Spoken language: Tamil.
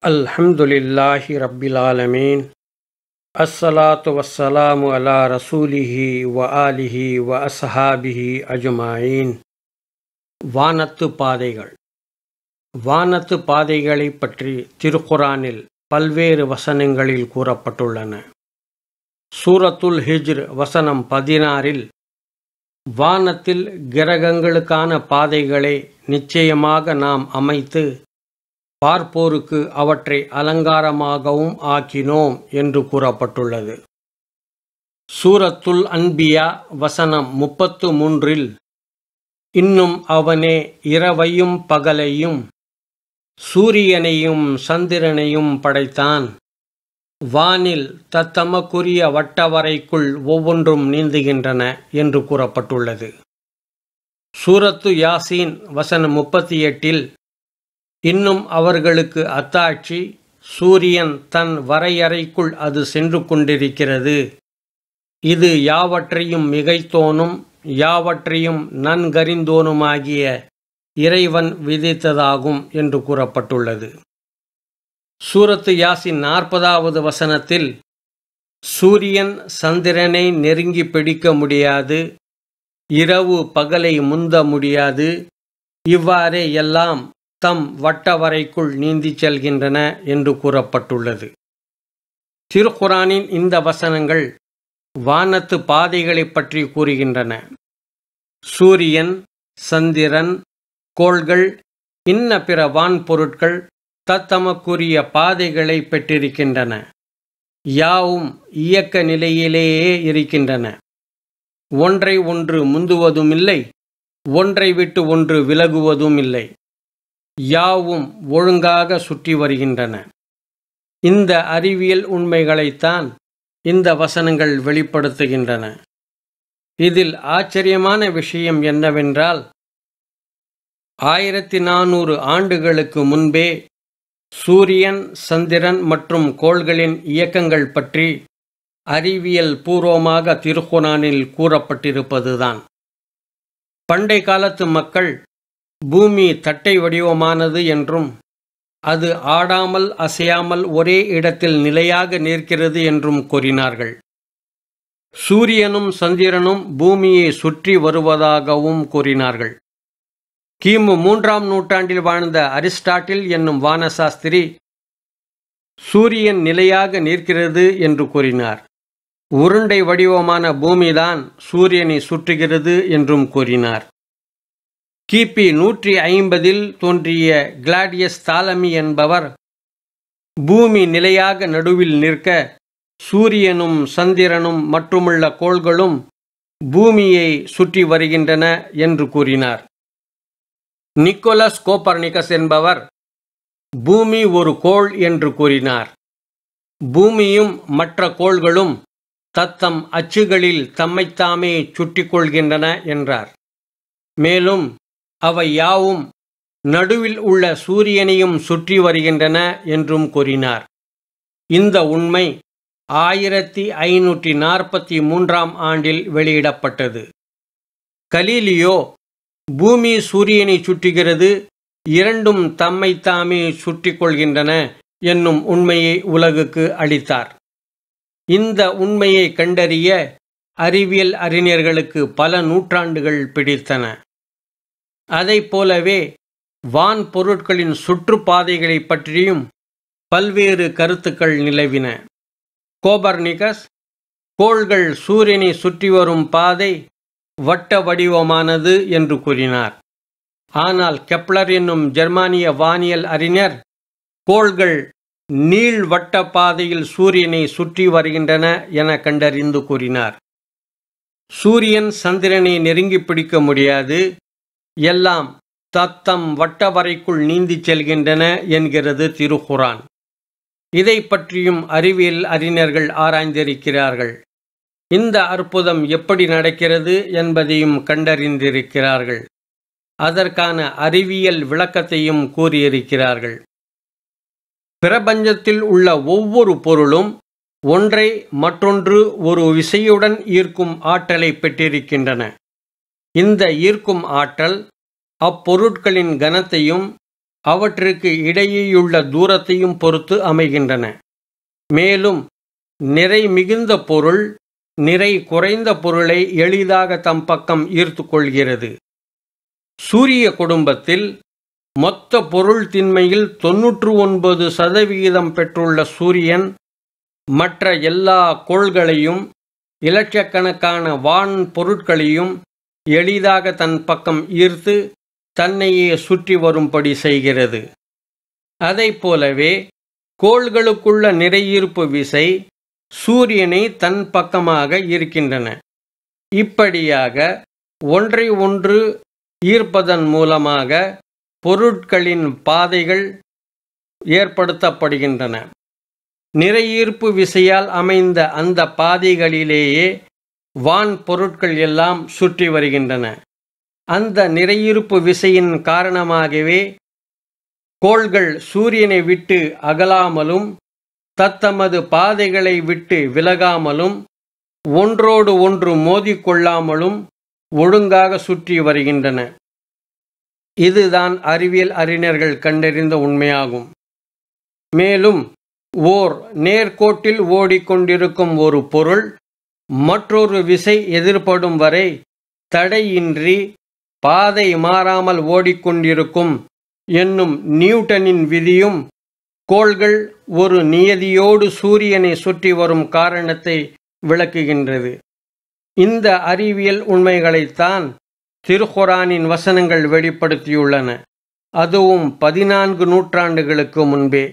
அல்ஹம்துலில்லாஹி ரப்பில் ஆலமீன். அஸ்ஸலாத்து வஸ்ஸலாமு அலா ரசூலிஹி வ ஆலிஹி வ அஸ்ஹாபிஹி அஜ்மாயின். வானத்து பாதைகள். வானத்து பாதைகளை பற்றி திருக்குரானில் பல்வேறு வசனங்களில் கூறப்பட்டுள்ளன. சூரத்துல் ஹிஜ்ர் வசனம் 16 வானத்தில் கிரகங்களுக்கான பாதைகளை நிச்சயமாக நாம் அமைத்து பார்ப்போருக்கு அவற்றை அலங்காரமாகவும் ஆக்கினோம் என்று கூறப்பட்டுள்ளது. சூரத்துல் அன்பியா வசனம் 33 இன்னும் அவனே இரவையும் பகலையும் சூரியனையும் சந்திரனையும் படைத்தான். வானில் தத்தமக்குரிய வட்டவரைக்குள் ஒவ்வொன்றும் நீந்துகின்றன என்று கூறப்பட்டுள்ளது. சூரத்து யாசீன் வசனம் 38 இன்னும் அவர்களுக்கு அத்தாட்சி, சூரியன் தன் வரையறைக்குள் அது சென்று கொண்டிருக்கிறது. இது யாவற்றையும் மிகைத்தோனும் யாவற்றையும் நன்கறிந்தோனுமாகிய இறைவன் விதித்ததாகும் என்று கூறப்பட்டுள்ளது. சூரத்து யாசின் 40வது வசனத்தில் சூரியன் சந்திரனை நெருங்கி பிடிக்க முடியாது, இரவு பகலை முந்த முடியாது, இவ்வாறே எல்லாம் தம் வட்டவரைக்குள் நீந்திச் செல்கின்றன என்று கூறப்பட்டுள்ளது. திருக்குரானின் இந்த வசனங்கள் வானத்து பாதைகளை பற்றி கூறுகின்றன. சூரியன், சந்திரன், கோள்கள் இன்ன பிற வான்பொருட்கள் தத்தமக்குரிய பாதைகளை பெற்றிருக்கின்றன. யாவும் இயக்க நிலையிலேயே இருக்கின்றன. ஒன்றை ஒன்று முந்துவதுமில்லை, ஒன்றை விட்டு ஒன்று விலகுவதும் இல்லை. யாவும் ஒழுங்காக சுற்றி வருகின்றன. இந்த அறிவியல் உண்மைகளைத்தான் இந்த வசனங்கள் வெளிப்படுத்துகின்றன. இதில் ஆச்சரியமான விஷயம் என்னவென்றால், 1400 ஆண்டுகளுக்கு முன்பே சூரியன், சந்திரன் மற்றும் கோள்களின் இயக்கங்கள் பற்றி அறிவியல் பூர்வமாக திருக்குரானில் கூறப்பட்டிருப்பதுதான். பண்டை காலத்து மக்கள் பூமி தட்டை வடிவமானது என்றும் அது ஆடாமல் அசையாமல் ஒரே இடத்தில் நிலையாக நிற்கிறது என்றும் கூறினார்கள். சூரியனும் சந்திரனும் பூமியை சுற்றி வருவதாகவும் கூறினார்கள். கிமு 3ஆம் நூற்றாண்டில் வாழ்ந்த அரிஸ்டாட்டில் என்னும் வானசாஸ்திரி சூரியன் நிலையாக நிற்கிறது என்று கூறினார். உருண்டை வடிவமான பூமிதான் சூரியனை சுற்றுகிறது என்றும் கூறினார். கிபி 150 தோன்றிய கிளாடியஸ் தாலமி என்பவர் பூமி நிலையாக நடுவில் நிற்க சூரியனும் சந்திரனும் மற்றுமுள்ள கோள்களும் பூமியை சுற்றி வருகின்றன என்று கூறினார். நிக்கோலஸ் கோப்பர்னிகஸ் என்பவர் பூமி ஒரு கோள் என்று கூறினார். பூமியும் மற்ற கோள்களும் தத்தம் அச்சுகளில் தம்மைத்தாமே சுற்றி கொள்கின்றன என்றார். மேலும் அவை யாவும் நடுவில் உள்ள சூரியனையும் சுற்றி வருகின்றன என்றும் கூறினார். இந்த உண்மை 1543ஆம் ஆண்டில் வெளியிடப்பட்டது. கலீலியோ பூமி சூரியனை சுற்றுகிறது, இரண்டும் தம்மைத்தாமே சுற்றி கொள்கின்றன என்னும் உண்மையை உலகுக்கு அளித்தார். இந்த உண்மையை கண்டறிய அறிவியல் அறிஞர்களுக்கு பல நூற்றாண்டுகள் பிடித்தன. அதைப் போலவே வான் பொருட்களின் சுற்றுப்பாதைகளை பற்றியும் பல்வேறு கருத்துக்கள் நிலவின. கோபர்னிகஸ் கோள்கள் சூரியனை சுற்றி வரும் பாதை வட்ட வடிவமானது என்று கூறினார். ஆனால் கெப்லர் என்னும் ஜெர்மானிய வானியல் அறிஞர் கோள்கள் நீள்வட்ட பாதையில் சூரியனை சுற்றி வருகின்றன என கண்டறிந்து கூறினார். சூரியன் சந்திரனை நெருங்கி பிடிக்க முடியாது, எல்லாம் தத்தம் வட்டவரைக்குள் நீந்திச் செல்கின்றன என்கிறது திருக்குரான். இதை பற்றியும் அறிவியல் அறிஞர்கள் ஆராய்ந்திருக்கிறார்கள். இந்த அற்புதம் எப்படி நடக்கிறது என்பதையும் கண்டறிந்திருக்கிறார்கள். அதற்கான அறிவியல் விளக்கத்தையும் கூறியிருக்கிறார்கள். பிரபஞ்சத்தில் உள்ள ஒவ்வொரு பொருளும் ஒன்றை மற்றொன்று ஒரு விசையுடன் ஈர்க்கும் ஆற்றலை பெற்றிருக்கின்றன. இந்த ஈர்க்கும் ஆற்றல் அப்பொருட்களின் கனத்தையும் அவற்றுக்கு இடையேயுள்ள தூரத்தையும் பொறுத்து அமைகின்றன. மேலும் நிறை மிகுந்த பொருள் நிறை குறைந்த பொருளை எளிதாக தம் பக்கம் ஈர்த்து கொள்கிறது. சூரிய குடும்பத்தில் மொத்த பொருள் திண்மையில் 99% பெற்றுள்ள சூரியன் மற்ற எல்லா கோள்களையும் இலட்சக்கணக்கான வான் பொருட்களையும் எளிதாக தன் பக்கம் ஈர்த்து தன்னையே சுற்றி வரும்படி செய்கிறது. அதைப்போலவே கோள்களுக்குள்ள நிறையீர்ப்பு விசை சூரியனை தன் பக்கமாக ஈர்க்கின்றன. இப்படியாக ஒன்றை ஒன்று ஈர்ப்பதன் மூலமாக பொருட்களின் பாதைகள் ஏற்படுத்தப்படுகின்றன. நிறையீர்ப்பு விசையால் அமைந்த அந்த பாதைகளிலேயே வான் பொருட்கள் எல்லாம் சுற்றி வருகின்றன. அந்த நிறையீர்ப்பு விசையின் காரணமாகவே கோள்கள் சூரியனை விட்டு அகலாமலும் தத்தமது பாதைகளை விட்டு விலகாமலும் ஒன்றோடு ஒன்று மோதிக்கொள்ளாமலும் ஒழுங்காக சுற்றி வருகின்றன. இதுதான் அறிவியல் அறிஞர்கள் கண்டறிந்த உண்மையாகும். மேலும் ஓர் நேர்கோட்டில் ஓடிக்கொண்டிருக்கும் ஒரு பொருள் மற்றொரு விசை எதிர்ப்படும் வரை தடையின்றி பாதை மாறாமல் ஓடிக்கொண்டிருக்கும் என்னும் நியூட்டனின் விதியும் கோள்கள் ஒரு நியதியோடு சூரியனை சுற்றி வரும் காரணத்தை விளக்குகின்றது. இந்த அறிவியல் உண்மைகளைத்தான் திருக்குரானின் வசனங்கள் வெளிப்படுத்தியுள்ளன, அதுவும் 14 நூற்றாண்டுகளுக்கு முன்பே.